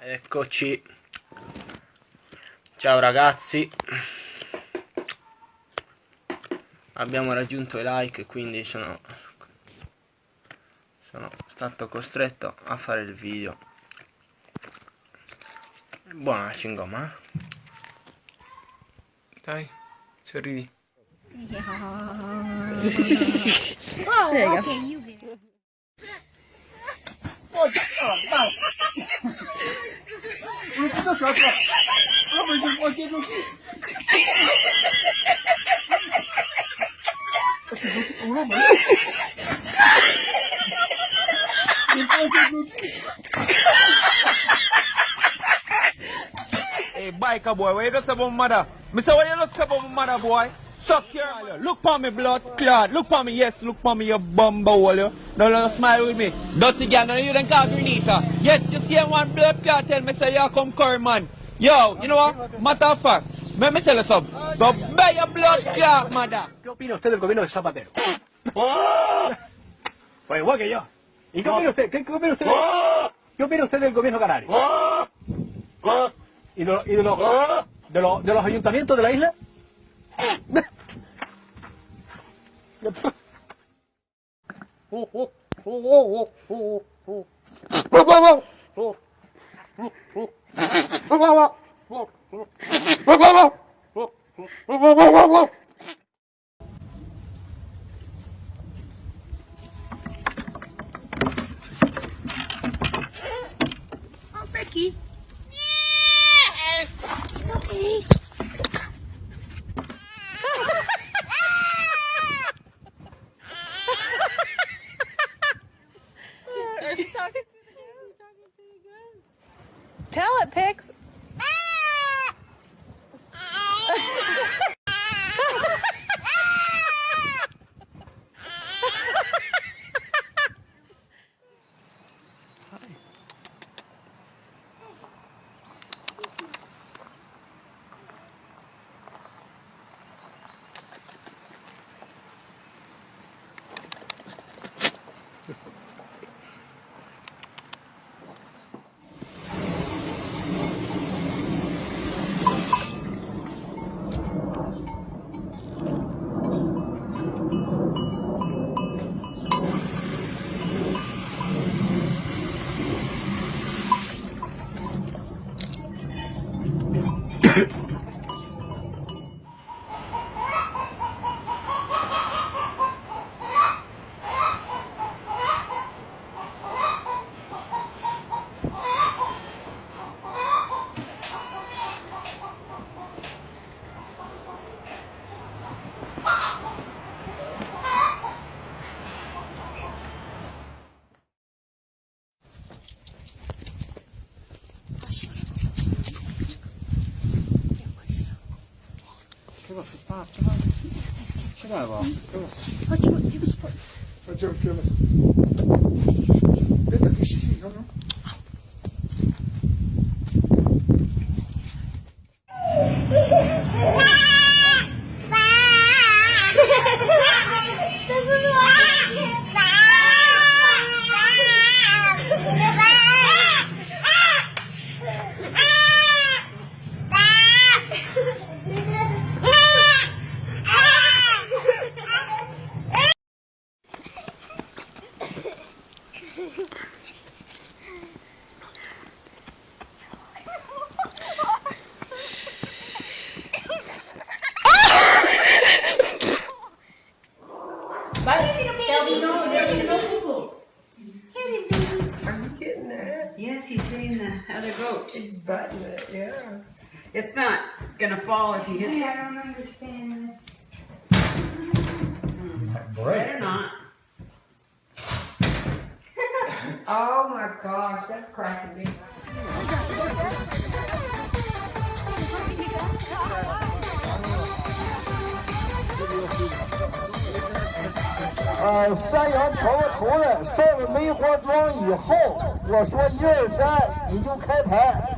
Eccoci, ciao ragazzi, abbiamo raggiunto i like, quindi sono stato costretto a fare il video. Buona la cingoma, eh? Dai, sorridi. Oh, okay, you get it. Hey, biker boy, what you just say about mother? Me say what you just say about mother, boy? Suck your mother. Look for me, blood clot. Look for me, yes, look for me, you bumble, you. Don't smile with me. Dirty girl, now you don't call Grenita. Yes, you see one blood clot, tell me say you come curry, man. Yo, you know what? Matter of fact, let me tell you something. Go buy your blood clot, mother. ¿Qué opina usted del gobierno de Zapatero? Pues igual que yo. ¿Y qué opina usted? ¿Qué opina usted? ¿Qué opina usted del gobierno canario? ¿Y de los ayuntamientos de la isla? Oh, Ricky. Yeah! It's okay. Are you talking to you good? Tell it, Pix. Che cosa sta? Ce l'aveva? Facciamo tipo sport. Facciamo che cosa? Vedo che si figa, no? Yes, he's hitting the other goat. It's butting it, yeah. It's not gonna fall if he hits See, it. I don't understand this. Better not. Oh my gosh, that's cracking me. 山羊挑个头了，上了梅花桩以后，我说1、2、3，你就开牌。